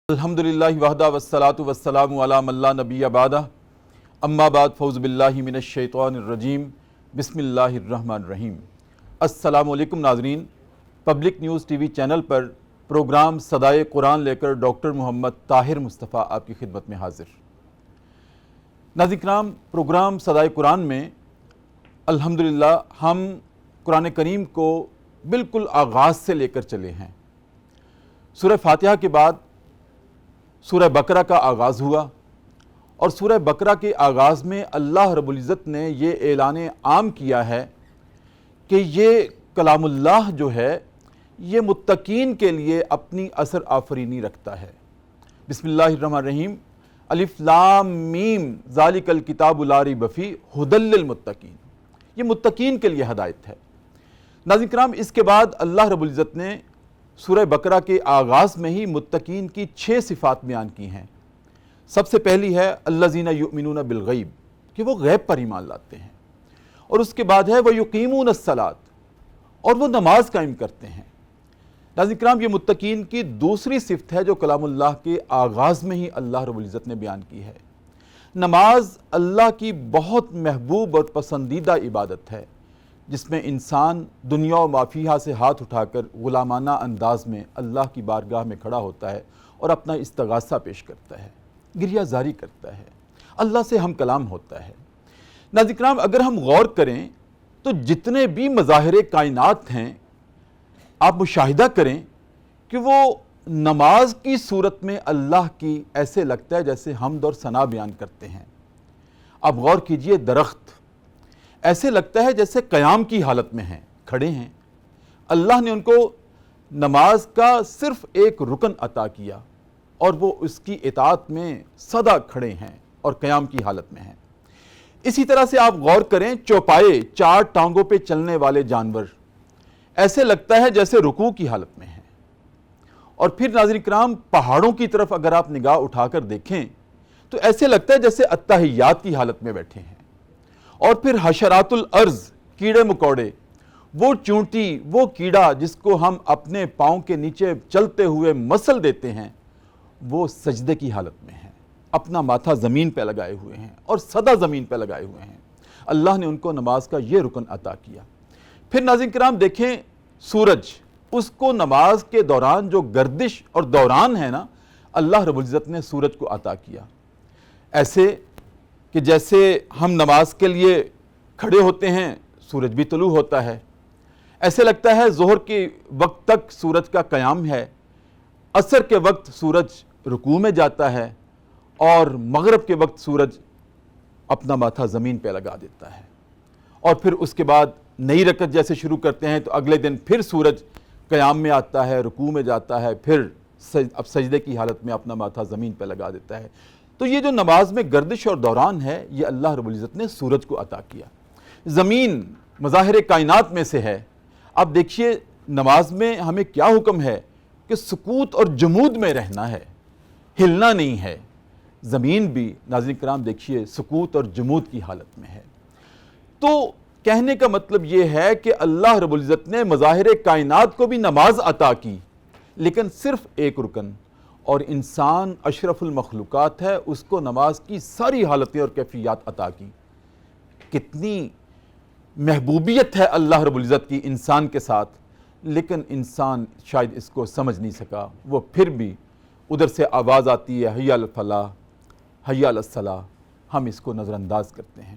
الحمدللہ وحدہ والصلاۃ والسلام علی من لا نبی بعدہ اما بعد فاعوذ باللہ من الشیطان الرجیم بسم اللہ الرحمن الرحیم۔ السلام علیکم ناظرین، پبلک نیوز ٹی وی چینل پر پروگرام صدائے قرآن لے کر ڈاکٹر محمد طاہر مصطفیٰ آپ کی خدمت میں حاضر۔ ناظرین کرام، پروگرام صدائے قرآن میں الحمدللہ ہم قرآن کریم کو بالکل آغاز سے لے کر چلے ہیں۔ سورہ فاتحہ کے بعد سورہ بقرہ کا آغاز ہوا، اور سورہ بقرہ کے آغاز میں اللہ رب العزت نے یہ اعلان عام کیا ہے کہ یہ کلام اللہ جو ہے یہ متقین کے لیے اپنی اثر آفرینی رکھتا ہے۔ بسم اللہ الرحمن الرحیم، الف لام میم ذالک الکتاب لا ریب فیہ ھدی للمتقین، یہ متقین کے لیے ہدایت ہے۔ ناظرین کرام، اس کے بعد اللہ رب العزت نے سورہ بقرہ کے آغاز میں ہی متقین کی 6 صفات بیان کی ہیں۔ سب سے پہلی ہے الذین یؤمنون بالغیب، کہ وہ غیب پر ایمان لاتے ہیں، اور اس کے بعد ہے ویقیمون الصلاۃ، اور وہ نماز قائم کرتے ہیں۔ ناظرین کرام، یہ متقین کی دوسری صفت ہے جو کلام اللہ کے آغاز میں ہی اللہ رب العزت نے بیان کی ہے۔ نماز اللہ کی بہت محبوب اور پسندیدہ عبادت ہے، جس میں انسان دنیا و ما فیہا سے ہاتھ اٹھا کر غلامانہ انداز میں اللہ کی بارگاہ میں کھڑا ہوتا ہے اور اپنا استغاثہ پیش کرتا ہے، گریہ زاری کرتا ہے، اللہ سے ہم کلام ہوتا ہے۔ ناظرین کرام، اگر ہم غور کریں تو جتنے بھی مظاہر کائنات ہیں، آپ مشاہدہ کریں کہ وہ نماز کی صورت میں اللہ کی ایسے لگتا ہے جیسے حمد اور ثنا بیان کرتے ہیں۔ آپ غور کیجئے، درخت ایسے لگتا ہے جیسے قیام کی حالت میں ہیں، کھڑے ہیں۔ اللہ نے ان کو نماز کا صرف ایک رکن عطا کیا، اور وہ اس کی اطاعت میں سدا کھڑے ہیں اور قیام کی حالت میں ہیں۔ اسی طرح سے آپ غور کریں، چوپائے، 4 ٹانگوں پہ چلنے والے جانور ایسے لگتا ہے جیسے رکوع کی حالت میں ہیں۔ اور پھر ناظرین کرام، پہاڑوں کی طرف اگر آپ نگاہ اٹھا کر دیکھیں تو ایسے لگتا ہے جیسے اتحیات کی حالت میں بیٹھے ہیں۔ اور پھر حشرات الارض، کیڑے مکوڑے، وہ چونٹی، وہ کیڑا جس کو ہم اپنے پاؤں کے نیچے چلتے ہوئے مسل دیتے ہیں، وہ سجدے کی حالت میں ہیں، اپنا ماتھا زمین پہ لگائے ہوئے ہیں اور سدا زمین پہ لگائے ہوئے ہیں۔ اللہ نے ان کو نماز کا یہ رکن عطا کیا۔ پھر ناظرین کرام دیکھیں، سورج، اس کو نماز کے دوران جو گردش اور دوران ہے نا، اللہ رب العزت نے سورج کو عطا کیا، ایسے کہ جیسے ہم نماز کے لیے کھڑے ہوتے ہیں سورج بھی طلوع ہوتا ہے، ایسے لگتا ہے ظہر کے وقت تک سورج کا قیام ہے، عصر کے وقت سورج رکوع میں جاتا ہے، اور مغرب کے وقت سورج اپنا ماتھا زمین پہ لگا دیتا ہے۔ اور پھر اس کے بعد نئی رکعت جیسے شروع کرتے ہیں تو اگلے دن پھر سورج قیام میں آتا ہے، رکوع میں جاتا ہے، پھر اب سجدے کی حالت میں اپنا ماتھا زمین پہ لگا دیتا ہے۔ تو یہ جو نماز میں گردش اور دوران ہے، یہ اللہ رب العزت نے سورج کو عطا کیا۔ زمین مظاہر کائنات میں سے ہے۔ اب دیکھیے، نماز میں ہمیں کیا حکم ہے کہ سکوت اور جمود میں رہنا ہے، ہلنا نہیں ہے۔ زمین بھی ناظرین کرام دیکھیے سکوت اور جمود کی حالت میں ہے۔ تو کہنے کا مطلب یہ ہے کہ اللہ رب العزت نے مظاہر کائنات کو بھی نماز عطا کی، لیکن صرف ایک رکن، اور انسان اشرف المخلوقات ہے، اس کو نماز کی ساری حالتیں اور کیفیات عطا کی۔ کتنی محبوبیت ہے اللہ رب العزت کی انسان کے ساتھ، لیکن انسان شاید اس کو سمجھ نہیں سکا۔ وہ پھر بھی ادھر سے آواز آتی ہے حی علی الفلاح، حی علی الصلاح، ہم اس کو نظر انداز کرتے ہیں۔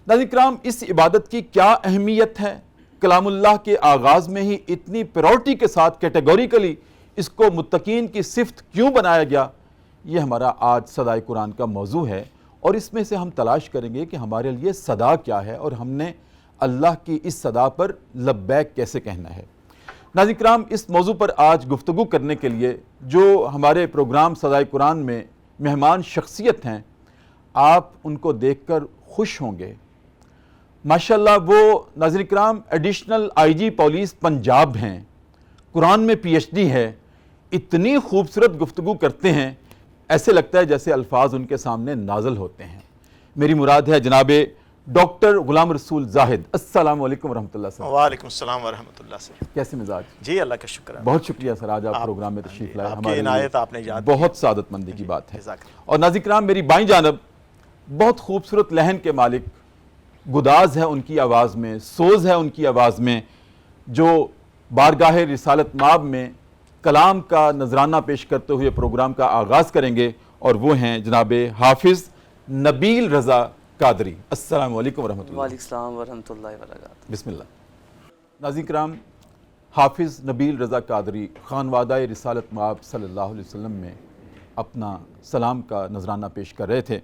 ناظرین کرام، اس عبادت کی کیا اہمیت ہے؟ کلام اللہ کے آغاز میں ہی اتنی پرائورٹی کے ساتھ کیٹیگوریکلی اس کو متقین کی صفت کیوں بنایا گیا؟ یہ ہمارا آج صدائے قرآن کا موضوع ہے، اور اس میں سے ہم تلاش کریں گے کہ ہمارے لیے صدا کیا ہے، اور ہم نے اللہ کی اس صدا پر لبیک کیسے کہنا ہے۔ ناظرین کرام، اس موضوع پر آج گفتگو کرنے کے لیے جو ہمارے پروگرام صدائے قرآن میں مہمان شخصیت ہیں، آپ ان کو دیکھ کر خوش ہوں گے۔ ماشاءاللہ وہ ناظرین کرام additional I G police Punjab ہیں، قرآن میں پی ایچ ڈی ہے، اتنی خوبصورت گفتگو کرتے ہیں، ایسے لگتا ہے جیسے الفاظ ان کے سامنے نازل ہوتے ہیں۔ میری مراد ہے جناب ڈاکٹر غلام رسول زاہد، السلام علیکم ورحمۃ اللہ سر۔ وعلیکم السلام ورحمۃ اللہ سر۔ کیسے مزاج؟ جی اللہ کا شکر ہے، بہت شکریہ سر، آج آپ پروگرام میں تشریف لائے، ہماری عنایت آپ نے یاد بہت سعادت مندی کی بات ہے۔ جزاک اللہ۔ اور ناظرین کرام، میری بائیں جانب بہت خوبصورت لہن کے مالک، گداز ہے ان کی آواز میں، سوز ہے ان کی آواز میں، جو بارگاہ رسالت مآب میں کلام کا نذرانہ پیش کرتے ہوئے پروگرام کا آغاز کریں گے، اور وہ ہیں جناب حافظ نبیل رضا قادری۔ السلام علیکم ورحمۃ اللہ۔ وعلیکم السلام ورحمۃ اللہ وبرکاتہ۔ بسم اللہ۔ ناظرین کرام، حافظ نبیل رضا قادری خانوادہ رسالت مآب صلی اللہ علیہ وسلم میں اپنا سلام کا نذرانہ پیش کر رہے تھے۔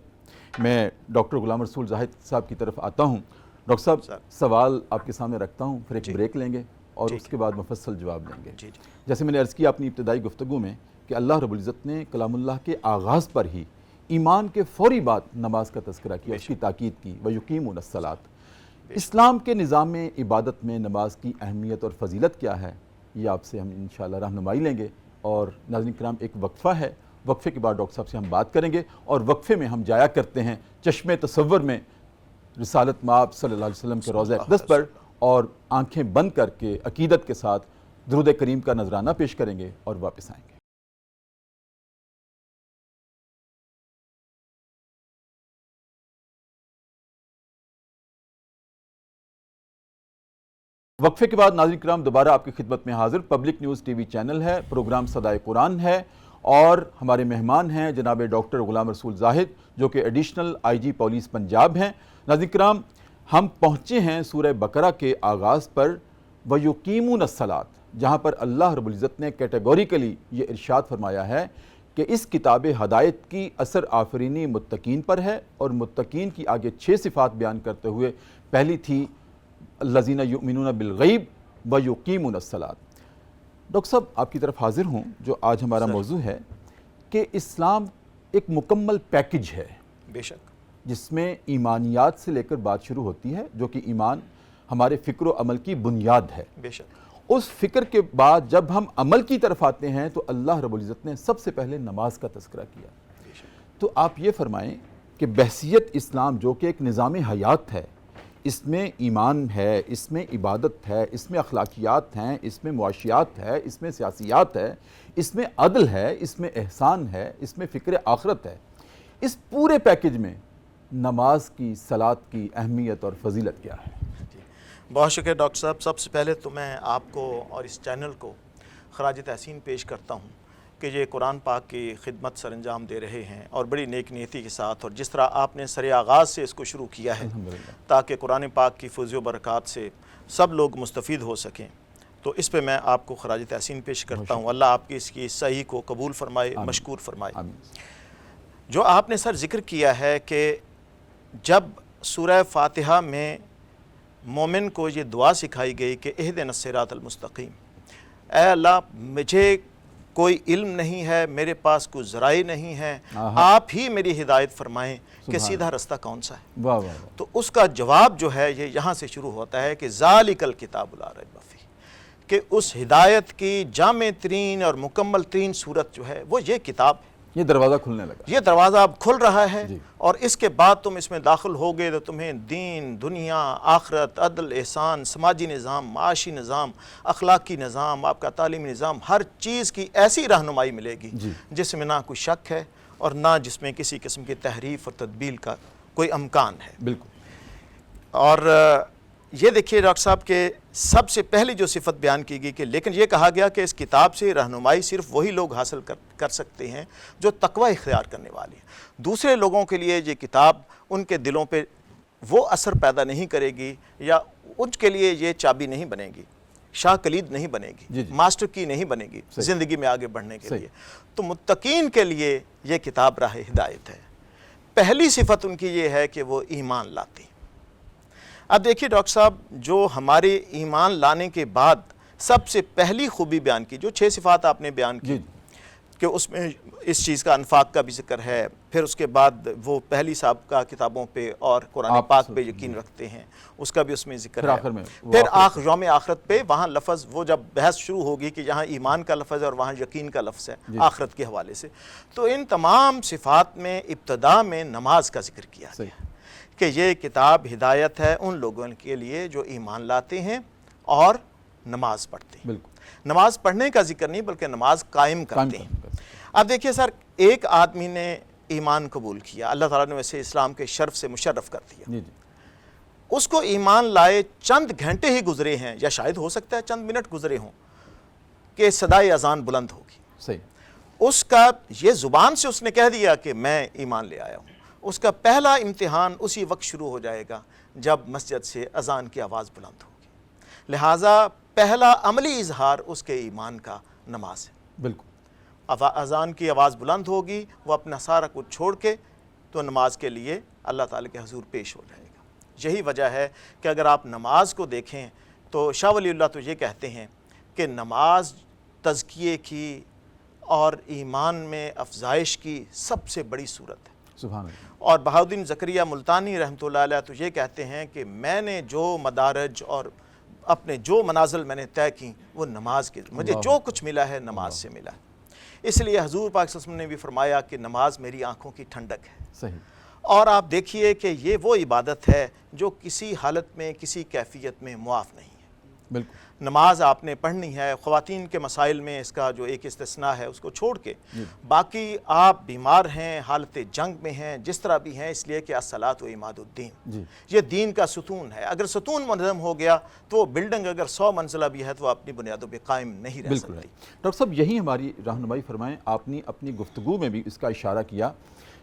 میں ڈاکٹر غلام رسول زاہد صاحب کی طرف آتا ہوں۔ ڈاکٹر صاحب، سوال آپ کے سامنے رکھتا ہوں، پھر ایک بریک لیں گے اور اس کے بعد مفصل جواب دیں گے۔ جیسے میں نے عرض کیا اپنی ابتدائی گفتگو میں کہ اللہ رب العزت نے کلام اللہ کے آغاز پر ہی ایمان کے فوری بعد نماز کا تذکرہ کیا، اس کی تاکید کی، وَيُقِيمُونَ الصَّلَاةَ۔ اسلام کے نظام عبادت میں نماز کی اہمیت اور فضیلت کیا ہے، یہ آپ سے ہم انشاءاللہ رہنمائی لیں گے۔ اور ناظرین کرام، ایک وقفہ ہے، وقفے کے بعد ڈاکٹر صاحب سے ہم بات کریں گے، اور وقفے میں ہم جایا کرتے ہیں چشم تصور میں رسالت مآب صلی اللہ علیہ وسلم کے روضہ اقدس پر، اور آنکھیں بند کر کے عقیدت کے ساتھ درود کریم کا نذرانہ پیش کریں گے اور واپس آئیں گے۔ وقفے کے بعد ناظرین کرام دوبارہ آپ کی خدمت میں حاضر۔ پبلک نیوز ٹی وی چینل ہے، پروگرام صدائے قرآن ہے، اور ہمارے مہمان ہیں جناب ڈاکٹر غلام رسول زاہد، جو کہ additional I G police Punjab ہیں۔ ناظرین کرام، ہم پہنچے ہیں سورہ بقرہ کے آغاز پر، وَيُقِيمُونَ الصَّلَاةَ، جہاں پر اللہ رب العزت نے کیٹیگوریکلی یہ ارشاد فرمایا ہے کہ اس کتاب ہدایت کی اثر آفرینی متقین پر ہے، اور متقین کی آگے 6 صفات بیان کرتے ہوئے پہلی تھی الذین یؤمنون بالغیب ویقیمون الصلاۃ۔ ڈاکٹر صاحب، آپ کی طرف حاضر ہوں، جو آج ہمارا موضوع ہے کہ اسلام ایک مکمل پیکج ہے، بے شک، جس میں ایمانیات سے لے کر بات شروع ہوتی ہے، جو کہ ایمان ہمارے فکر و عمل کی بنیاد ہے۔ بے شک۔ اس فکر کے بعد جب ہم عمل کی طرف آتے ہیں تو اللہ رب العزت نے سب سے پہلے نماز کا تذکرہ کیا۔ تو آپ یہ فرمائیں کہ بحیثیت اسلام، جو کہ ایک نظام حیات ہے، اس میں ایمان ہے، اس میں عبادت ہے، اس میں اخلاقیات ہیں، اس میں معاشیات ہے، اس میں سیاسیات ہے، اس میں عدل ہے، اس میں احسان ہے، اس میں فکر آخرت ہے، اس پورے پیکج میں نماز کی، صلاۃ کی اہمیت اور فضیلت کیا ہے؟ بہت شکریہ ڈاکٹر صاحب۔ سب سے پہلے تو میں آپ کو اور اس چینل کو خراج تحسین پیش کرتا ہوں کہ یہ قرآن پاک کی خدمت سر انجام دے رہے ہیں، اور بڑی نیک نیتی کے ساتھ، اور جس طرح آپ نے سر آغاز سے اس کو شروع کیا ہے تاکہ قرآن پاک کی فضل و برکات سے سب لوگ مستفید ہو سکیں، تو اس پہ میں آپ کو خراج تحسین پیش کرتا ہوں۔ اللہ آپ کی اس کی صحیح کو قبول فرمائے، مشکور فرمائے۔ جو آپ نے سر ذکر کیا ہے کہ جب سورہ فاتحہ میں مومن کو یہ دعا سکھائی گئی کہ اہدنا الصراط المستقیم، اے اللہ مجھے کوئی علم نہیں ہے، میرے پاس کوئی ذرائع نہیں ہے، آپ ہی میری ہدایت فرمائیں کہ سیدھا رستہ کون سا ہے۔ واہ واہ۔ تو اس کا جواب جو ہے یہ یہاں سے شروع ہوتا ہے کہ ذالک الکتاب لا ریب فیہ، کہ اس ہدایت کی جامع ترین اور مکمل ترین صورت جو ہے وہ یہ کتاب ہے۔ یہ دروازہ کھلنے لگا، یہ دروازہ اب کھل رہا ہے، اور اس کے بعد تم اس میں داخل ہوگے تو تمہیں دین، دنیا، آخرت، عدل، احسان، سماجی نظام، معاشی نظام، اخلاقی نظام، آپ کا تعلیمی نظام، ہر چیز کی ایسی رہنمائی ملے گی جس میں نہ کوئی شک ہے اور نہ جس میں کسی قسم کی تحریف اور تدبیل کا کوئی امکان ہے۔ بالکل۔ اور یہ دیکھیے ڈاکٹر صاحب کہ سب سے پہلی جو صفت بیان کی گئی کہ لیکن یہ کہا گیا کہ اس کتاب سے رہنمائی صرف وہی لوگ حاصل کر سکتے ہیں جو تقوی اختیار کرنے والے ہیں۔ دوسرے لوگوں کے لیے یہ کتاب ان کے دلوں پہ وہ اثر پیدا نہیں کرے گی، یا ان کے لیے یہ چابی نہیں بنے گی، شاہ کلید نہیں بنے گی، ماسٹر کی نہیں بنے گی زندگی میں آگے بڑھنے کے لیے۔ تو متقین کے لیے یہ کتاب راہ ہدایت ہے۔ پہلی صفت ان کی یہ ہے کہ وہ ایمان لاتے ہیں۔ اب دیکھیے ڈاکٹر صاحب، جو ہمارے ایمان لانے کے بعد سب سے پہلی خوبی بیان کی، جو 6 صفات آپ نے بیان کی کہ اس میں اس چیز کا انفاق کا بھی ذکر ہے، پھر اس کے بعد وہ پہلی سابقہ کتابوں پہ اور قرآن پاک پہ یقین رکھتے ہیں، اس کا بھی اس میں ذکر ہے، پھر یوم آخرت پہ وہاں لفظ، وہ جب بحث شروع ہوگی کہ یہاں ایمان کا لفظ ہے اور وہاں یقین کا لفظ ہے آخرت کے حوالے سے، تو ان تمام صفات میں ابتدا میں نماز کا ذکر کیا گیا۔ کہ یہ کتاب ہدایت ہے ان لوگوں کے لیے جو ایمان لاتے ہیں اور نماز پڑھتے ہیں۔ بالکل، نماز پڑھنے کا ذکر نہیں بلکہ نماز قائم کرتے ہیں۔ اب دیکھیے سر، ایک آدمی نے ایمان قبول کیا، اللہ تعالیٰ نے ویسے اسلام کے شرف سے مشرف کر دیا، جی جی، اس کو ایمان لائے چند گھنٹے ہی گزرے ہیں یا شاید ہو سکتا ہے چند منٹ گزرے ہوں کہ صدائے اذان بلند ہوگی، صحیح، اس کا یہ زبان سے اس نے کہہ دیا کہ میں ایمان لے آیا ہوں، اس کا پہلا امتحان اسی وقت شروع ہو جائے گا جب مسجد سے اذان کی آواز بلند ہوگی، لہٰذا پہلا عملی اظہار اس کے ایمان کا نماز ہے۔ بالکل، اذان کی آواز بلند ہوگی، وہ اپنا سارا کچھ چھوڑ کے تو نماز کے لیے اللہ تعالیٰ کے حضور پیش ہو جائے گا۔ یہی وجہ ہے کہ اگر آپ نماز کو دیکھیں تو شاہ ولی اللہ تو یہ کہتے ہیں کہ نماز تزکیے کی اور ایمان میں افزائش کی سب سے بڑی صورت ہے۔ سبحان اللہ، اور بہاؤالدین زکریا ملتانی رحمۃ اللہ علیہ تو یہ کہتے ہیں کہ میں نے جو مدارج اور اپنے جو منازل میں نے طے کی وہ نماز کے، مجھے جو کچھ ملا ہے نماز سے ملا ہے، اس لیے حضور پاک صلی اللہ علیہ وسلم نے بھی فرمایا کہ نماز میری آنکھوں کی ٹھنڈک ہے۔ صحیح، اور آپ دیکھیے کہ یہ وہ عبادت ہے جو کسی حالت میں کسی کیفیت میں معاف نہیں ہے۔ بالکل، نماز آپ نے پڑھنی ہے، خواتین کے مسائل میں اس کا جو ایک استثناء ہے اس کو چھوڑ کے باقی آپ بیمار ہیں، حالت جنگ میں ہیں، جس طرح بھی ہیں، اس لیے کہ الصلاۃ و عماد الدین، جی، یہ دین کا ستون ہے۔ اگر ستون منظم ہو گیا تو وہ بلڈنگ اگر 100 منزلہ بھی ہے تو وہ اپنی بنیادوں پہ قائم نہیں رہ بالکل سکتی۔ ڈاکٹر صاحب یہی ہماری رہنمائی فرمائیں۔ آپ نے اپنی گفتگو میں بھی اس کا اشارہ کیا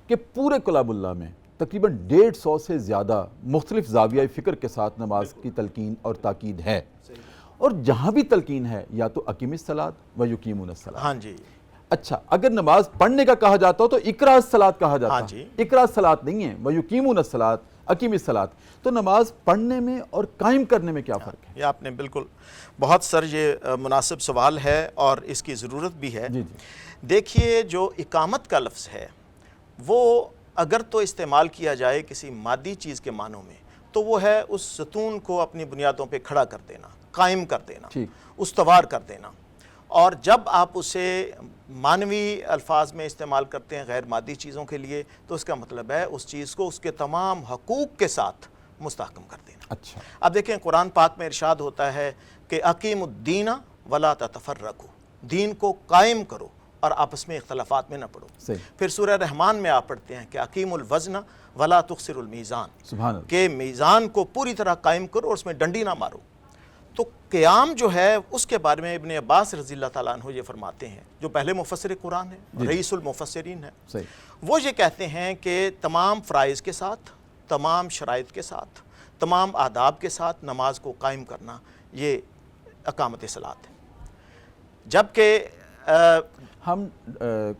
کہ پورے کلام اللہ میں تقریباً 150 سے زیادہ مختلف زاویہ فکر کے ساتھ نماز کی تلقین اور تاکید ہے، اور جہاں بھی تلقین ہے یا تو اقیم الصلاۃ و یقیمون الصلاۃ۔ ہاں جی، اچھا، اگر نماز پڑھنے کا کہا جاتا ہو تو اقرا الصلاۃ کہا جاتا ہاں ہے، جی، اقرا الصلاۃ نہیں ہے، و یقیمون الصلاۃ، اقیم الصلاۃ۔ تو نماز پڑھنے میں اور قائم کرنے میں کیا فرق ہے؟ یہ آپ نے بالکل بہت سر یہ مناسب سوال ہے اور اس کی ضرورت بھی ہے۔ جی جی، دیکھیے جو اقامت کا لفظ ہے وہ اگر تو استعمال کیا جائے کسی مادی چیز کے معنوں میں تو وہ ہے اس ستون کو اپنی بنیادوں پہ کھڑا کر دینا، قائم کر دینا، ٹھیک، استوار کر دینا۔ اور جب آپ اسے معنوی الفاظ میں استعمال کرتے ہیں غیر مادی چیزوں کے لیے تو اس کا مطلب ہے اس چیز کو اس کے تمام حقوق کے ساتھ مستحکم کر دینا۔ اچھا، اب دیکھیں قرآن پاک میں ارشاد ہوتا ہے کہ اقیم الدین ولا تتفرقوا، دین کو قائم کرو اور آپس میں اختلافات میں نہ پڑو۔ صحیح، پھر سورہ رحمان میں آپ پڑھتے ہیں کہ اقیم الوزن ولا تخسر المیزان، سبحان اللہ، کہ میزان کو پوری طرح قائم کرو اور اس میں ڈنڈی نہ مارو۔ تو قیام جو ہے اس کے بارے میں ابن عباس رضی اللہ تعالیٰ عنہ یہ فرماتے ہیں، جو پہلے مفسر قرآن ہیں، رئیس المفسرین ہیں، صحیح، وہ یہ کہتے ہیں کہ تمام فرائض کے ساتھ، تمام شرائط کے ساتھ، تمام آداب کے ساتھ نماز کو قائم کرنا یہ اقامت صلاۃ ہے۔ جبکہ ہم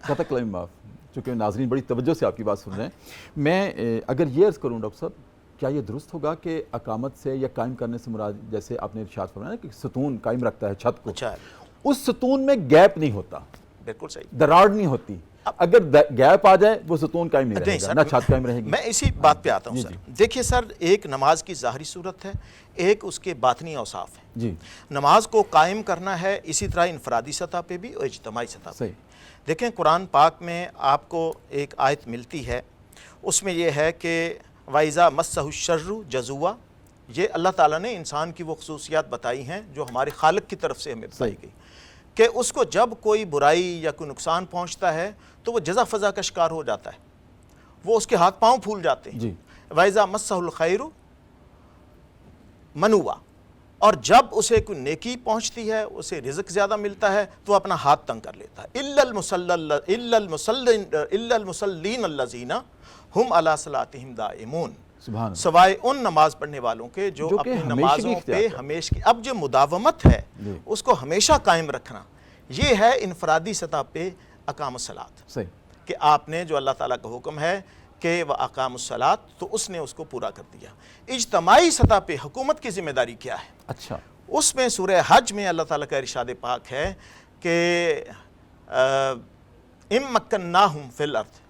قطع کلام معاف، چونکہ ناظرین بڑی توجہ سے آپ کی بات سن رہے ہیں، میں اگر یہ عرض کروں ڈاکٹر صاحب، کیا یہ درست ہوگا کہ اقامت سے یا قائم کرنے سے مراد جیسے آپ نے ارشاد فرمایا نا کہ ستون قائم رکھتا ہے چھت کو، اچھا ہے، اس ستون میں گیپ نہیں ہوتا، بالکل صحیح۔ دراڑ نہیں ہوتی، اگر گیپ آ جائے وہ ستون قائم نہیں رہے نہیں گا، سر، نہ چھت قائم رہے گی۔ میں اسی بات پہ آتا ہوں سر۔ دیکھیے سر، ایک نماز کی ظاہری صورت ہے، ایک اس کے باطنی اوصاف ہیں۔ جی، نماز کو قائم کرنا ہے اسی طرح انفرادی سطح پہ بھی اور اجتماعی سطح پہ۔ صحیح، دیکھیں قرآن پاک میں آپ کو ایک آیت ملتی ہے، اس میں یہ ہے کہ وَإِذَا مَسَّهُ الشَّرُّ جَزُوعًا، یہ اللہ تعالیٰ نے انسان کی وہ خصوصیات بتائی ہیں جو ہمارے خالق کی طرف سے ہمیں بتائی گئی، کہ اس کو جب کوئی برائی یا کوئی نقصان پہنچتا ہے تو وہ جزا فضا کا شکار ہو جاتا ہے، وہ اس کے ہاتھ پاؤں پھول جاتے ہیں۔ جی، وَإِذَا مَسَّهُ الْخَيْرُ مَنُوًّا، اور جب اسے کوئی نیکی پہنچتی ہے، اسے رزق زیادہ ملتا ہے تو وہ اپنا ہاتھ تنگ کر لیتا ہے۔ إِلَّا الْمُصَلِّينَ الَّذِينَ هُمْ عَلَىٰ صَلَاتِهِمْ دَائِمُونَ، سبحان اللہ، سوائے ان نماز پڑھنے والوں کے جو جو کہ اپنی ہمیشگی نمازوں اختیار پہ کرتے ہیں۔ ہمیشہ، اب جو مداومت ہے جی، اس کو ہمیشہ قائم رکھنا، یہ ہے انفرادی سطح پہ اقام الصلاۃ، صحیح، کہ آپ نے جو اللہ تعالیٰ کا حکم ہے کہ وہ اقام الصلاۃ، تو اس نے اس کو پورا کر دیا۔ اجتماعی سطح پہ حکومت کی ذمہ داری کیا ہے؟ اچھا، اس میں سورہ حج میں اللہ تعالیٰ کا ارشاد پاک ہے کہ اِن مَّکَّنَّاهُمْ فِی الْأَرْضِ،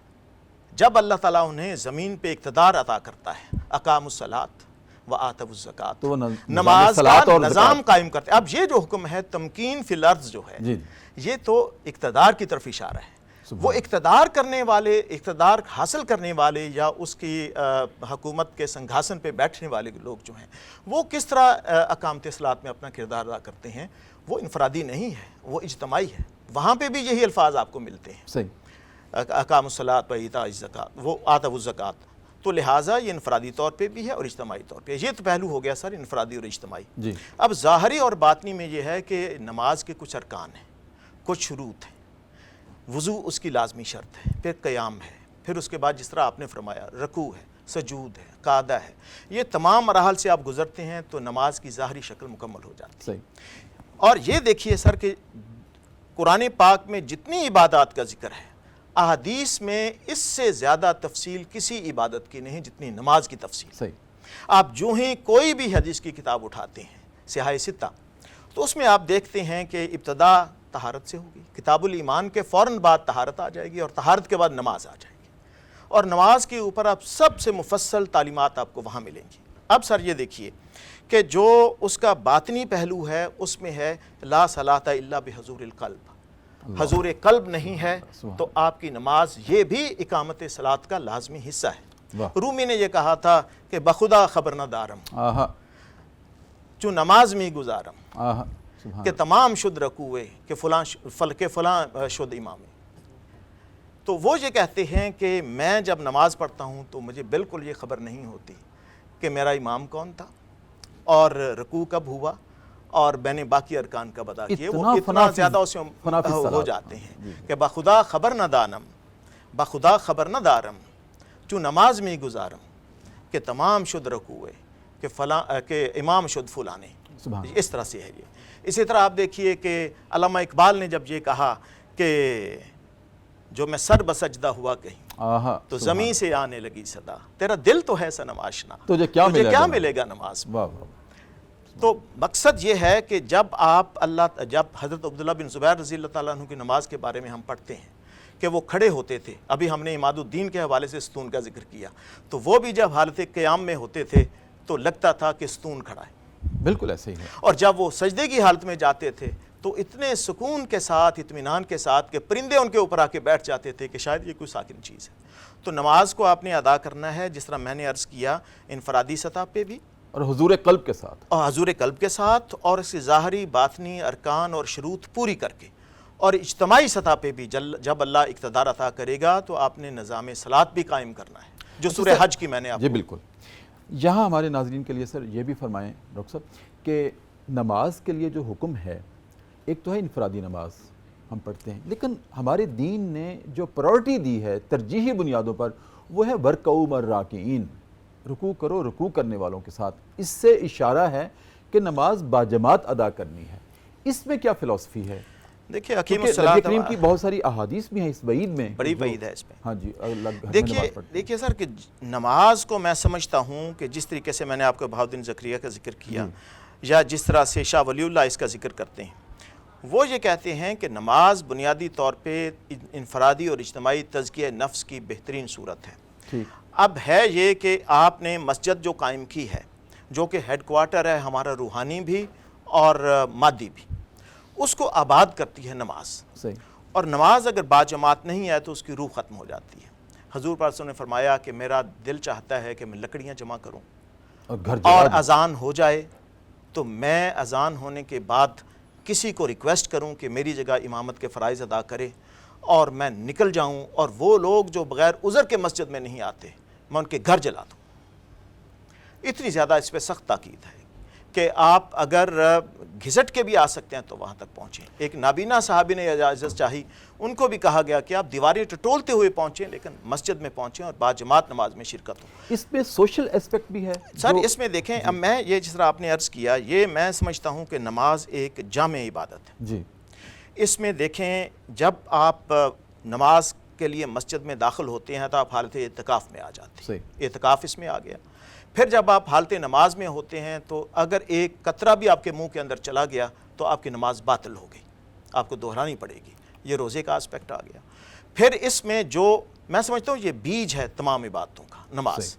جب اللہ تعالیٰ انہیں زمین پہ اقتدار عطا کرتا ہے، اقام الصلاۃ وآتوا الزکوٰۃ، تو وہ نماز صلاۃ کا اور نظام زکوٰۃ۔ قائم کرتے ہیں۔ اب یہ جو حکم ہے تمکین فی الارض جو ہے، جی، یہ تو اقتدار کی طرف اشارہ ہے۔ وہ اقتدار کرنے والے، اقتدار حاصل کرنے والے یا اس کی حکومت کے سنگھاسن پہ بیٹھنے والے لوگ جو ہیں وہ کس طرح اقامت اصلاحات میں اپنا کردار ادا کرتے ہیں، وہ انفرادی نہیں ہے، وہ اجتماعی ہے۔ وہاں پہ بھی یہی الفاظ آپ کو ملتے ہیں، صحیح، اقام الصلاۃ و ایتاء الزکوٰۃ، وہ آتوا الزکوٰۃ، تو لہٰذا یہ انفرادی طور پہ بھی ہے اور اجتماعی طور پہ۔ یہ تو پہلو ہو گیا سر انفرادی اور اجتماعی۔ جی، اب ظاہری اور باطنی میں یہ ہے کہ نماز کے کچھ ارکان ہیں، کچھ شروط ہیں۔ وضو اس کی لازمی شرط ہے، پھر قیام ہے، پھر اس کے بعد جس طرح آپ نے فرمایا رکوع ہے، سجود ہے، قعدہ ہے، یہ تمام مراحل سے آپ گزرتے ہیں تو نماز کی ظاہری شکل مکمل ہو جاتی ہے۔ صحیح، اور یہ دیکھیے سر کہ قرآن پاک میں جتنی عبادات کا ذکر ہے، احادیث میں اس سے زیادہ تفصیل کسی عبادت کی نہیں جتنی نماز کی تفصیل۔ صحیح، آپ جو ہی کوئی بھی حدیث کی کتاب اٹھاتے ہیں، صحاح ستہ، تو اس میں آپ دیکھتے ہیں کہ ابتدا طہارت سے ہوگی، کتاب الایمان کے فوراً بعد طہارت آ جائے گی اور طہارت کے بعد نماز آ جائے گی، اور نماز کے اوپر آپ سب سے مفصل تعلیمات آپ کو وہاں ملیں گی۔ اب سر یہ دیکھیے کہ جو اس کا باطنی پہلو ہے اس میں ہے لا صلاۃ الا بحضور القلب، حضور قلب نہیں ہے تو آپ کی نماز یہ بھی اقامت صلاۃ کا لازمی حصہ ہے۔ واہ، رومی نے یہ کہا تھا کہ بخدا خبر نہ دارم آہا، چو نماز میں گزارم، آہا، سبحان کہ تمام شد رکوے کہ فلاں شد امام۔ تو وہ یہ کہتے ہیں کہ میں جب نماز پڑھتا ہوں تو مجھے بالکل یہ خبر نہیں ہوتی کہ میرا امام کون تھا اور رکوع کب ہوا اور میں نے باقی ارکان کب ادا کیے، وہ اتنا زیادہ اس میں ہو جاتے ہیں کہ بخدا خبر نہ دانم، بخدا خبر نہ دارم چو نماز میں گزارم، کہ تمام شد رکوے کہ فلاں کہ امام شد فلانے۔ سبحان، اس طرح سے ہے یہ۔ اسی طرح آپ دیکھیے کہ علامہ اقبال نے جب یہ کہا کہ جو میں سر بسجدہ ہوا کہیں آہا، تو زمین سے آنے لگی صدا، تیرا دل تو ہے صنم آشنا، تجھے کیا ملے گا نماز میں۔ واہ واہ، تو مقصد یہ ہے کہ جب جب حضرت عبداللہ بن زبیر رضی اللہ تعالیٰ عنہ کی نماز کے بارے میں ہم پڑھتے ہیں کہ وہ کھڑے ہوتے تھے، ابھی ہم نے عماد الدین کے حوالے سے ستون کا ذکر کیا، تو وہ بھی جب حالت قیام میں ہوتے تھے تو لگتا تھا کہ ستون کھڑا ہے، بالکل ایسے ہی ہے، اور جب وہ سجدے کی حالت میں جاتے تھے تو اتنے سکون کے ساتھ، اطمینان کے ساتھ کہ پرندے ان کے اوپر آ کے بیٹھ جاتے تھے کہ شاید یہ کوئی ساکن چیز ہے۔ تو نماز کو آپ نے ادا کرنا ہے جس طرح میں نے عرض کیا، انفرادی سطح پہ بھی اور حضور قلب کے ساتھ، اور حضور قلب کے ساتھ، اور اس کی ظاہری باطنی ارکان اور شروط پوری کر کے، اور اجتماعی سطح پہ بھی جب اللہ اقتدار عطا کرے گا تو آپ نے نظام صلاۃ بھی قائم کرنا ہے، جو سورہ حج کی میں نے آپ جی بالکل۔ یہاں ہمارے ناظرین کے لیے سر یہ بھی فرمائیں ڈاکٹر صاحب کہ نماز کے لیے جو حکم ہے، ایک تو ہے انفرادی نماز ہم پڑھتے ہیں، لیکن ہمارے دین نے جو پرائورٹی دی ہے ترجیحی بنیادوں پر وہ ہے ورکعوا مع الراکعین، رکوع کرو رکوع کرنے والوں کے ساتھ۔ اس سے اشارہ ہے کہ نماز باجماعت ادا کرنی ہے۔ اس میں کیا فلسفی ہے؟ دیکھیے حکیم نبی الصلاۃ کریم کی بہت ساری احادیث بھی ہیں اس وعید میں، بڑی وعید ہے اس میں۔ ہاں جی، اللہ گھر میں نماز پڑھتے ہیں۔ دیکھیے سر کہ نماز کو میں سمجھتا ہوں کہ جس طریقے سے میں نے آپ کو بہاؤالدین زکریا کا ذکر کیا یا جس طرح سے شاہ ولی اللہ اس کا ذکر کرتے ہیں، وہ یہ کہتے ہیں کہ نماز بنیادی طور پہ انفرادی اور اجتماعی تزکیہ نفس کی بہترین صورت ہے۔ ٹھیک، اب ہے یہ کہ آپ نے مسجد جو قائم کی ہے، جو کہ ہیڈ کوارٹر ہے ہمارا روحانی بھی اور مادی بھی، اس کو آباد کرتی ہے نماز، صحیح، اور نماز اگر باجماعت نہیں ہے تو اس کی روح ختم ہو جاتی ہے۔ حضور پاک صلی اللہ علیہ وسلم نے فرمایا کہ میرا دل چاہتا ہے کہ میں لکڑیاں جمع کروں اور گھر اور جگہ اذان ہو جائے تو میں اذان ہونے کے بعد کسی کو ریکویسٹ کروں کہ میری جگہ امامت کے فرائض ادا کرے اور میں نکل جاؤں، اور وہ لوگ جو بغیر عذر کے مسجد میں نہیں آتے میں ان کے گھر جلا دوں۔ اتنی زیادہ اس پہ سخت تاکید ہے کہ آپ اگر گھسٹ کے بھی آ سکتے ہیں تو وہاں تک پہنچیں۔ ایک نابینا صحابی نے اجازت چاہی، ان کو بھی کہا گیا کہ آپ دیواریں ٹٹولتے ہوئے پہنچیں لیکن مسجد میں پہنچیں اور باجماعت نماز میں شرکت ہو۔ اس میں سوشل ایسپیکٹ بھی ہے سر اس میں دیکھیں، اب میں یہ جس طرح آپ نے عرض کیا، یہ میں سمجھتا ہوں کہ نماز ایک جامع عبادت ہے۔ جی، اس میں دیکھیں جب آپ نماز کے لیے مسجد میں داخل ہوتے ہیں تو آپ حالت اعتکاف میں آ جاتے ہیں، صحیح، اعتکاف اس میں آ گیا۔ پھر جب آپ حالت نماز میں ہوتے ہیں تو اگر ایک قطرہ بھی آپ کے منہ کے اندر چلا گیا تو آپ کی نماز باطل ہو گئی، آپ کو دہرانی پڑے گی۔ یہ روزے کا اسپیکٹ آ گیا۔ پھر اس میں جو میں سمجھتا ہوں یہ بیج ہے تمام عبادتوں کا، نماز۔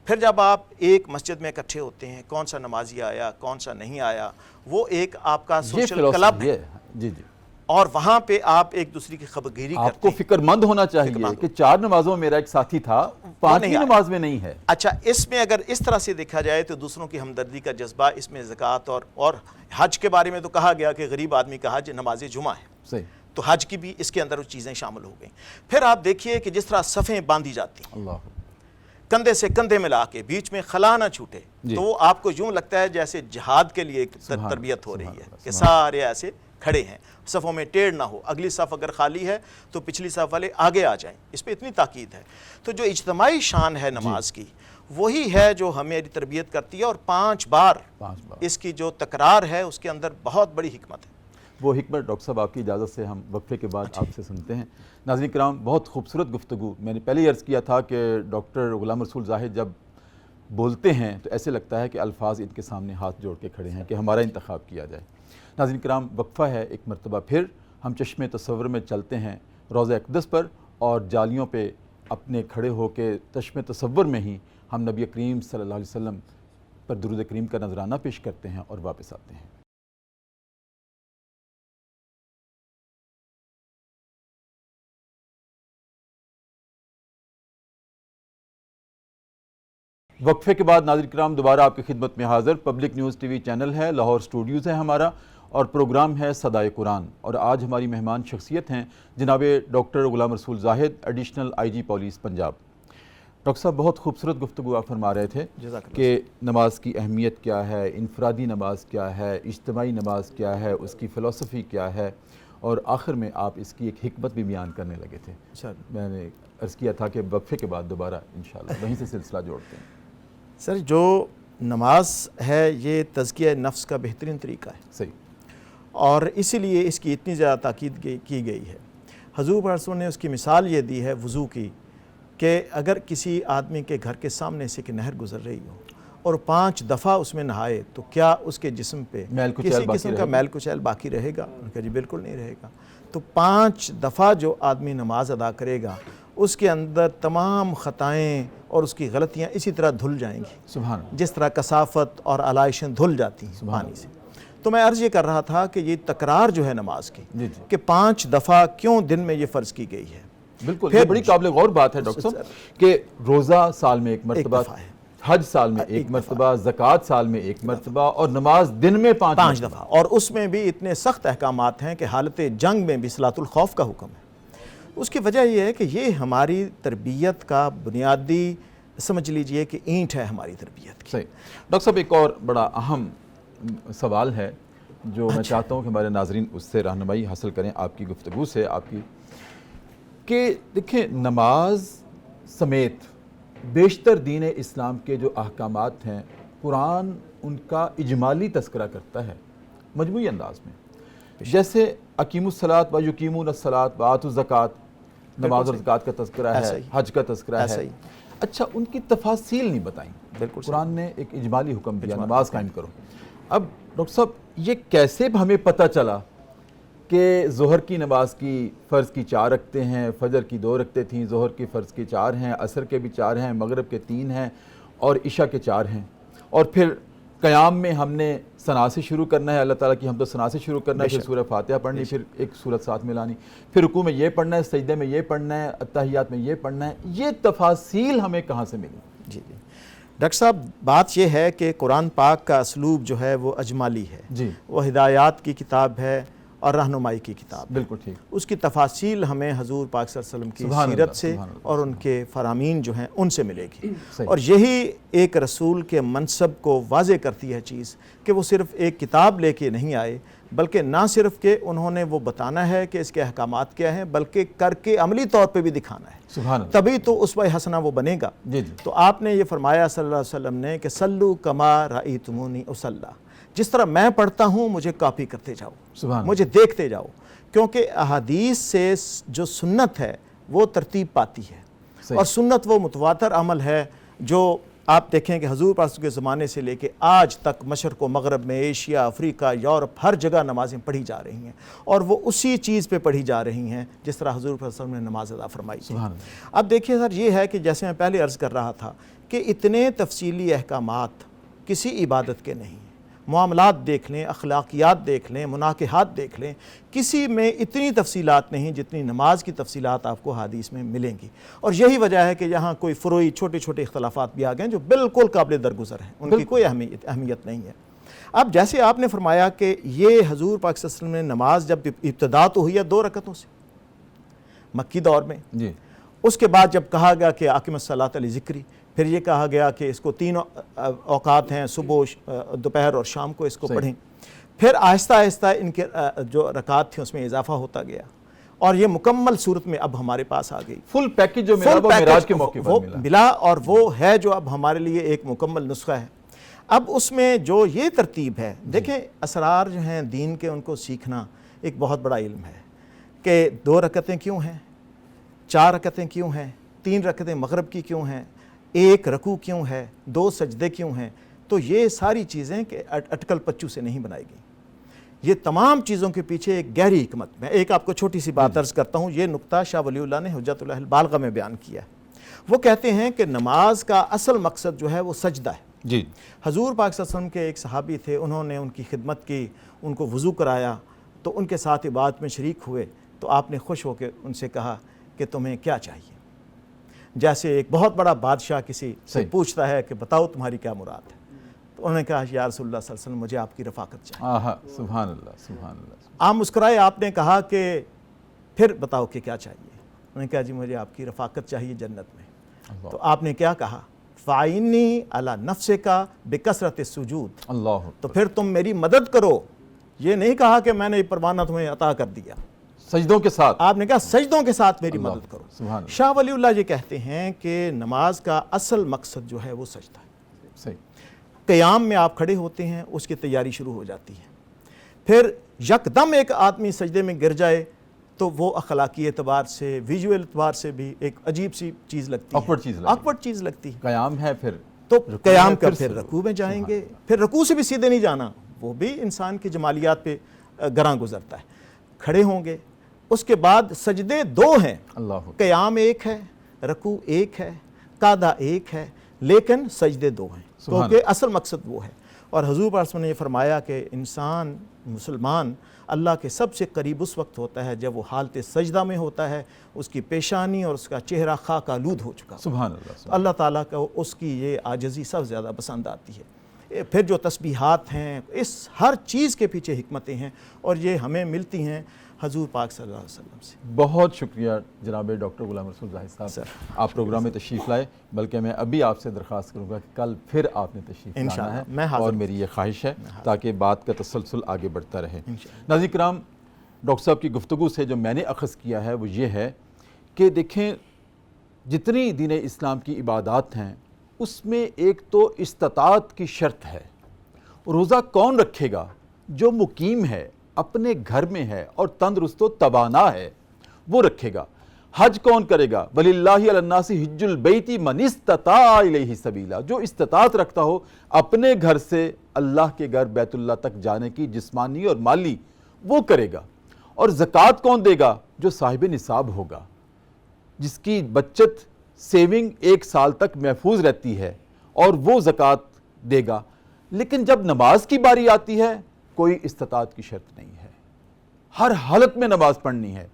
پھر جب آپ ایک مسجد میں اکٹھے ہوتے ہیں، کون سا نمازی آیا کون سا نہیں آیا، وہ ایک آپ کا سوشل کلب ہے۔ جی جی، اور وہاں پہ آپ ایک دوسری کی خبرگیری آپ کرتے کو ہیں. فکر مند ہونا چاہیے کہ 4 نمازوں میں میرا ایک ساتھی تھا، 5ویں نماز میں نہیں ہے. اچھا، اس میں اگر اس طرح سے دیکھا جائے تو دوسروں کی ہمدردی کا جذبہ اس میں زکوٰۃ اور حج کے بارے میں تو کہا گیا کہ غریب آدمی کا حج نماز جمعہ ہے، صحیح. تو حج کی بھی اس کے اندر وہ چیزیں شامل ہو گئیں. پھر آپ دیکھیے کہ جس طرح صفیں باندھی جاتی ہیں اللہ کندھے سے کندھے ملا کے، بیچ میں خلا نہ چھوٹے، جی. تو وہ آپ کو یوں لگتا ہے جیسے جہاد کے لیے ایک سبحان تربیت ہو اللہ، رہی ہے سبحان کہ اللہ. سارے ایسے کھڑے ہیں، صفوں میں ٹیڑھ نہ ہو، اگلی صف اگر خالی ہے تو پچھلی صف والے آگے آ جائیں. اس پہ اتنی تاکید ہے. تو جو اجتماعی شان ہے نماز کی، وہی ہے جو ہماری تربیت کرتی ہے. اور 5 بار اس کی جو تکرار ہے اس کے اندر بہت بڑی حکمت ہے. وہ حکمت ڈاکٹر صاحب آپ کی اجازت سے ہم وقفے کے بعد آپ سے سنتے ہیں. ناظرین کرام، بہت خوبصورت گفتگو. میں نے پہلے ہی عرض کیا تھا کہ ڈاکٹر غلام رسول زاہد جب بولتے ہیں تو ایسے لگتا ہے کہ الفاظ ان کے سامنے ہاتھ جوڑ کے کھڑے ہیں کہ ہمارا انتخاب کیا جائے. ناظرین کرام، وقفہ ہے. ایک مرتبہ پھر ہم چشم تصور میں چلتے ہیں روضہ اقدس پر، اور جالیوں پہ اپنے کھڑے ہو کے چشم تصور میں ہی ہم نبی کریم صلی اللہ علیہ وسلم پر درود کریم کا نذرانہ پیش کرتے ہیں اور واپس آتے ہیں. وقفے کے بعد ناظرین کرام دوبارہ آپ کی خدمت میں حاضر. پبلک نیوز ٹی وی چینل ہے، لاہور اسٹوڈیوز ہے ہمارا، اور پروگرام ہے صدائے قرآن. اور آج ہماری مہمان شخصیت ہیں جناب doctor Ghulam Rasool Zahid, additional IG police Punjab. Doctor صاحب، بہت خوبصورت گفتگو آپ فرما رہے تھے کہ نماز کی اہمیت کیا ہے، انفرادی نماز کیا ہے، اجتماعی نماز کیا ہے، اس کی فلسفی کیا ہے، اور آخر میں آپ اس کی ایک حکمت بھی بیان کرنے لگے تھے. میں نے عرض کیا تھا کہ وقفے کے بعد دوبارہ انشاءاللہ وہیں سے سلسلہ جوڑتے ہیں. سر، جو نماز ہے یہ تزکیہ نفس کا بہترین طریقہ ہے. صحیح. اور اسی لیے اس کی اتنی زیادہ تاکید کی گئی ہے. حضور صلی اللہ علیہ وسلم نے اس کی مثال یہ دی ہے وضو کی، کہ اگر کسی آدمی کے گھر کے سامنے سے کہ نہر گزر رہی ہو اور 5 دفعہ اس میں نہائے تو کیا اس کے جسم پہ کسی قسم کا میل کچیل باقی رہے گا؟ ان کا جی بالکل نہیں رہے گا. تو 5 دفعہ جو آدمی نماز ادا کرے گا اس کے اندر تمام خطائیں اور اس کی غلطیاں اسی طرح دھل جائیں گی، سبحان اللہ. جس طرح کثافت اور علائشیں دھل جاتی ہیں پانی سے. تو میں عرض یہ کر رہا تھا کہ یہ تکرار جو ہے نماز کی، کہ 5 دفعہ کیوں دن میں یہ فرض کی گئی ہے. بالکل، یہ بڑی قابل غور بات ہے ڈاکٹر صاحب کہ روزہ سال میں ایک مرتبہ، حج سال میں ایک مرتبہ، زکوٰۃ سال میں ایک مرتبہ، اور نماز دن میں 5 دفعہ. اور اس میں بھی اتنے سخت احکامات ہیں کہ حالت جنگ میں بھی صلاۃ الخوف کا حکم ہے. اس کی وجہ یہ ہے کہ یہ ہماری تربیت کا بنیادی سمجھ لیجئے کہ اینٹ ہے ہماری تربیت کی. صحیح. ڈاکٹر صاحب، ایک اور بڑا اہم سوال ہے جو میں چاہتا ہوں کہ ہمارے ناظرین اس سے رہنمائی حاصل کریں آپ کی گفتگو سے، آپ کی، کہ دیکھیں نماز سمیت بیشتر دین اسلام کے جو احکامات ہیں قرآن ان کا اجمالی تذکرہ کرتا ہے مجموعی انداز میں. جیسے اقیموا الصلاۃ و یقیمون الصلاۃ و آتوا الزکوٰۃ، نماز اور زکوٰۃ کا تذکرہ ہے، حج کا تذکرہ ہے. اچھا، ان کی تفاصیل نہیں بتائیں. بالکل قرآن نے ایک اجمالی حکم دیا، نماز قائم کرو. اب ڈاکٹر صاحب، یہ کیسے ہمیں پتہ چلا کہ ظہر کی نماز کی فرض کی 4 رکعتیں ہیں، فجر کی 2 رکعتیں تھیں، ظہر کی فرض کی 4 ہیں، عصر کے بھی 4 ہیں، مغرب کے 3 ہیں، اور عشاء کے 4 ہیں، اور پھر قیام میں ہم نے ثنا سے شروع کرنا ہے، اللہ تعالیٰ کی حمد و ثنا سے شروع کرنا ہے، پھر سورہ فاتحہ پڑھنی، پھر ایک سورت ساتھ میں لانی، پھر رکوع میں یہ پڑھنا ہے، سجدے میں یہ پڑھنا ہے، اتحیات میں یہ پڑھنا ہے. یہ تفاصیل ہمیں کہاں سے ملی؟ جی ڈاکٹر صاحب، بات یہ ہے کہ قرآن پاک کا اسلوب جو ہے وہ اجمالی ہے. جی. وہ ہدایات کی کتاب ہے اور رہنمائی کی کتاب. بالکل ٹھیک. اس کی تفاصیل ہمیں حضور پاک صلی اللہ علیہ وسلم کی سیرت سے اور ان کے فرامین جو ہیں ان سے ملے گی. اور یہی ایک رسول کے منصب کو واضح کرتی ہے چیز کہ وہ صرف ایک کتاب لے کے نہیں آئے، بلکہ نہ صرف کہ انہوں نے وہ بتانا ہے کہ اس کے احکامات کیا ہیں، بلکہ کر کے عملی طور پہ بھی دکھانا ہے. سبحان اللہ. تبھی تو اسوہ حسنہ وہ بنے گا. تو آپ نے یہ فرمایا صلی اللہ علیہ وسلم نے کہ صلو کما رأیتمونی اصلی، جس طرح میں پڑھتا ہوں مجھے کاپی کرتے جاؤ، مجھے دیکھتے جاؤ. کیونکہ احادیث سے جو سنت ہے وہ ترتیب پاتی ہے، اور سنت وہ متواتر عمل ہے جو آپ دیکھیں کہ حضور پاک کے زمانے سے لے کے آج تک مشرق و مغرب میں، ایشیا، افریقہ، یورپ، ہر جگہ نمازیں پڑھی جا رہی ہیں، اور وہ اسی چیز پہ پڑھی جا رہی ہیں جس طرح حضور صلی اللہ علیہ وسلم نے نماز ادا فرمائی تھی. اب دیکھیے سر، یہ ہے کہ جیسے میں پہلے عرض کر رہا تھا کہ اتنے تفصیلی احکامات کسی عبادت کے نہیں ہیں. معاملات دیکھ لیں، اخلاقیات دیکھ لیں، مناکحات دیکھ لیں، کسی میں اتنی تفصیلات نہیں جتنی نماز کی تفصیلات آپ کو حدیث میں ملیں گی. اور یہی وجہ ہے کہ یہاں کوئی فروعی چھوٹے چھوٹے اختلافات بھی آ گئے ہیں جو بالکل قابل درگزر ہیں، ان کی کوئی اہمیت نہیں ہے. اب جیسے آپ نے فرمایا کہ یہ حضور پاک صلی اللہ علیہ وسلم نے نماز جب ابتدا تو ہوئی ہے 2 رکعتوں سے مکی دور میں، جی. اس کے بعد جب کہا گیا کہ اقیم الصلاۃ لذکری، پھر یہ کہا گیا کہ اس کو 3 اوقات ہیں، صبح، دوپہر اور شام کو اس کو پڑھیں. پھر آہستہ آہستہ ان کے جو رکعات تھیں اس میں اضافہ ہوتا گیا اور یہ مکمل صورت میں اب ہمارے پاس آ گئی. فل پیکج جو ملا وہ معراج کے موقع پر ملا اور وہ ہے جو اب ہمارے لیے ایک مکمل نسخہ ہے. اب اس میں جو یہ ترتیب ہے، دیکھیں اسرار جو ہیں دین کے ان کو سیکھنا ایک بہت بڑا علم ہے کہ 2 رکعتیں کیوں ہیں، 4 رکعتیں کیوں ہیں، 3 رکعتیں مغرب کی کیوں ہیں، 1 رکوع کیوں ہے، 2 سجدے کیوں ہیں. تو یہ ساری چیزیں کہ اٹکل پچو سے نہیں بنائی گئی. یہ تمام چیزوں کے پیچھے ایک گہری حکمت. میں ایک آپ کو چھوٹی سی بات عرض کرتا ہوں. یہ نقطہ شاہ ولی اللہ نے حجت اللہ البالغہ میں بیان کیا ہے. وہ کہتے ہیں کہ نماز کا اصل مقصد جو ہے وہ سجدہ ہے. جی. حضور پاک صلی اللہ علیہ وسلم کے ایک صحابی تھے، انہوں نے ان کی خدمت کی، ان کو وضو کرایا تو ان کے ساتھ عبادت میں شریک ہوئے تو آپ نے خوش ہو کے ان سے کہا کہ تمہیں کیا چاہیے. جیسے ایک بہت بڑا بادشاہ کسی سے پوچھتا ہے کہ بتاؤ تمہاری کیا مراد ہے. تو انہوں نے کہا یا رسول اللہ صلی اللہ علیہ وسلم مجھے آپ کی رفاقت چاہیے. سبحان اللہ سبحان اللہ. آپ مسکرائے، آپ نے کہا کہ پھر بتاؤ کہ کیا چاہیے. انہوں نے کہا جی مجھے آپ کی رفاقت چاہیے جنت میں. تو آپ نے کیا کہا، فَعِنِّي عَلَى نَفْسِكَ بِكَثْرَةِ السُّجُودِ. اللہ. تو پھر تم میری مدد کرو. یہ نہیں کہا کہ میں نے پروانہ تمہیں عطا کر دیا، سجدوں کے ساتھ آپ نے کہا سجدوں کے ساتھ میری مدد کرو. سبحان اللہ. شاہ ولی اللہ یہ کہتے ہیں کہ نماز کا اصل مقصد جو ہے وہ سجدہ ہے. صحیح. قیام میں آپ کھڑے ہوتے ہیں، اس کی تیاری شروع ہو جاتی ہے. پھر یکدم ایک آدمی سجدے میں گر جائے تو وہ اخلاقی اعتبار سے، ویژول اعتبار سے بھی ایک عجیب سی چیز لگتی ہے، آکورڈ چیز لگتی ہے. قیام ہے پھر تو قیام کا پھر رکوع میں جائیں گے، پھر رکوع سے بھی سیدھے نہیں جانا، وہ بھی انسان کی جمالیات پہ گراں گزرتا ہے. کھڑے ہوں گے، اس کے بعد سجدے 2 ہیں. اللہ. قیام 1 ہے، رکوع 1 ہے، قعدہ 1 ہے، لیکن سجدے 2 ہیں کیونکہ اصل مقصد وہ ہے. اور حضور پاک صلی اللہ علیہ وسلم نے یہ فرمایا کہ انسان مسلمان اللہ کے سب سے قریب اس وقت ہوتا ہے جب وہ حالت سجدہ میں ہوتا ہے، اس کی پیشانی اور اس کا چہرہ خاک آلود ہو چکا. سبحان اللہ. اللہ تعالیٰ کا اس کی یہ عاجزی سب زیادہ پسند آتی ہے. پھر جو تسبیحات ہیں، اس ہر چیز کے پیچھے حکمتیں ہیں اور یہ ہمیں ملتی ہیں حضور پاک صلی اللہ علیہ وسلم سے. بہت شکریہ جناب ڈاکٹر غلام رسول زاہد صاحب، آپ پروگرام میں تشریف لائے. بلکہ میں ابھی آپ سے درخواست کروں گا کہ کل پھر آپ نے تشریف لانا ہے اور میری یہ خواہش ہے تاکہ بات کا تسلسل آگے بڑھتا رہے. ناظرین کرام، ڈاکٹر صاحب کی گفتگو سے جو میں نے اخذ کیا ہے وہ یہ ہے کہ دیکھیں جتنی دین اسلام کی عبادات ہیں اس میں ایک تو استطاعت کی شرط ہے. روزہ کون رکھے گا؟ جو مقیم ہے، اپنے گھر میں ہے اور تندرست و توانا ہے وہ رکھے گا. حج کون کرے گا؟ وَلِلَّهِ عَلَى النَّاسِ حِجُّ الْبَيْتِ مَنِ اسْتَطَاعَ إِلَيْهِ سَبِيلًا. جو استطاعت رکھتا ہو اپنے گھر سے اللہ کے گھر بیت اللہ تک جانے کی جسمانی اور مالی وہ کرے گا. اور زکوٰۃ کون دے گا؟ جو صاحب نصاب ہوگا، جس کی بچت سیونگ 1 سال تک محفوظ رہتی ہے اور وہ زکوٰۃ دے گا. لیکن جب نماز کی باری آتی ہے کوئی استطاعت کی شرط نہیں ہے، ہر حالت میں نماز پڑھنی ہے.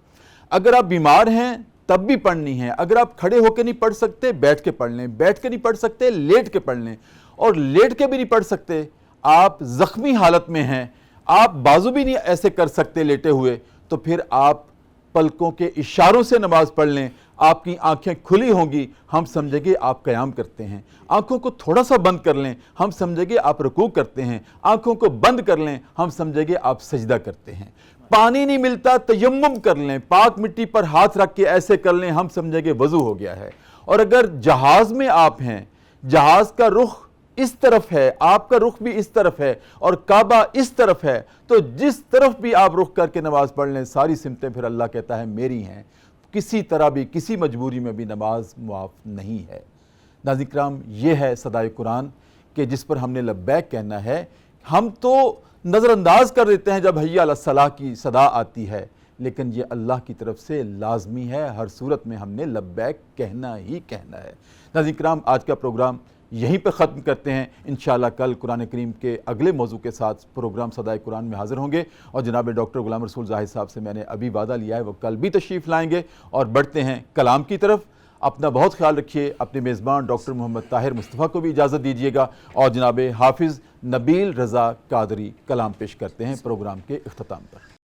اگر آپ بیمار ہیں تب بھی پڑھنی ہے. اگر آپ کھڑے ہو کے نہیں پڑھ سکتے بیٹھ کے پڑھ لیں، بیٹھ کے نہیں پڑھ سکتے لیٹ کے پڑھ لیں، اور لیٹ کے بھی نہیں پڑھ سکتے آپ زخمی حالت میں ہیں، آپ بازو بھی نہیں ایسے کر سکتے لیٹے ہوئے، تو پھر آپ پلکوں کے اشاروں سے نماز پڑھ لیں. آپ کی آنکھیں کھلی ہوں گی، ہم سمجھیں گے آپ قیام کرتے ہیں. آنکھوں کو تھوڑا سا بند کر لیں، ہم سمجھیں گے آپ رکوع کرتے ہیں. آنکھوں کو بند کر لیں، ہم سمجھیں گے آپ سجدہ کرتے ہیں. پانی نہیں ملتا تیمم کر لیں، پاک مٹی پر ہاتھ رکھ کے ایسے کر لیں، ہم سمجھیں گے وضو ہو گیا ہے. اور اگر جہاز میں آپ ہیں، جہاز کا رخ اس طرف ہے، آپ کا رخ بھی اس طرف ہے اور کعبہ اس طرف ہے، تو جس طرف بھی آپ رخ کر کے نماز پڑھ لیں ساری سمتیں پھر اللہ کہتا ہے میری ہیں. کسی طرح بھی کسی مجبوری میں بھی نماز معاف نہیں ہے. ناظرین کرام، یہ ہے صدائے قرآن کہ جس پر ہم نے لبیک کہنا ہے. ہم تو نظر انداز کر دیتے ہیں جب حی علی الصلاح کی صدا آتی ہے، لیکن یہ اللہ کی طرف سے لازمی ہے، ہر صورت میں ہم نے لبیک کہنا ہی کہنا ہے. ناظرین کرام، آج کا پروگرام یہیں پہ ختم کرتے ہیں. انشاءاللہ کل قرآن کریم کے اگلے موضوع کے ساتھ پروگرام صدائے قرآن میں حاضر ہوں گے, اور جناب ڈاکٹر غلام رسول زاہد صاحب سے میں نے ابھی وعدہ لیا ہے وہ کل بھی تشریف لائیں گے. اور بڑھتے ہیں کلام کی طرف. اپنا بہت خیال رکھیے. اپنے میزبان ڈاکٹر محمد طاہر مصطفیٰ کو بھی اجازت دیجیے گا, اور جناب حافظ نبیل رضا قادری کلام پیش کرتے ہیں پروگرام کے اختتام پر.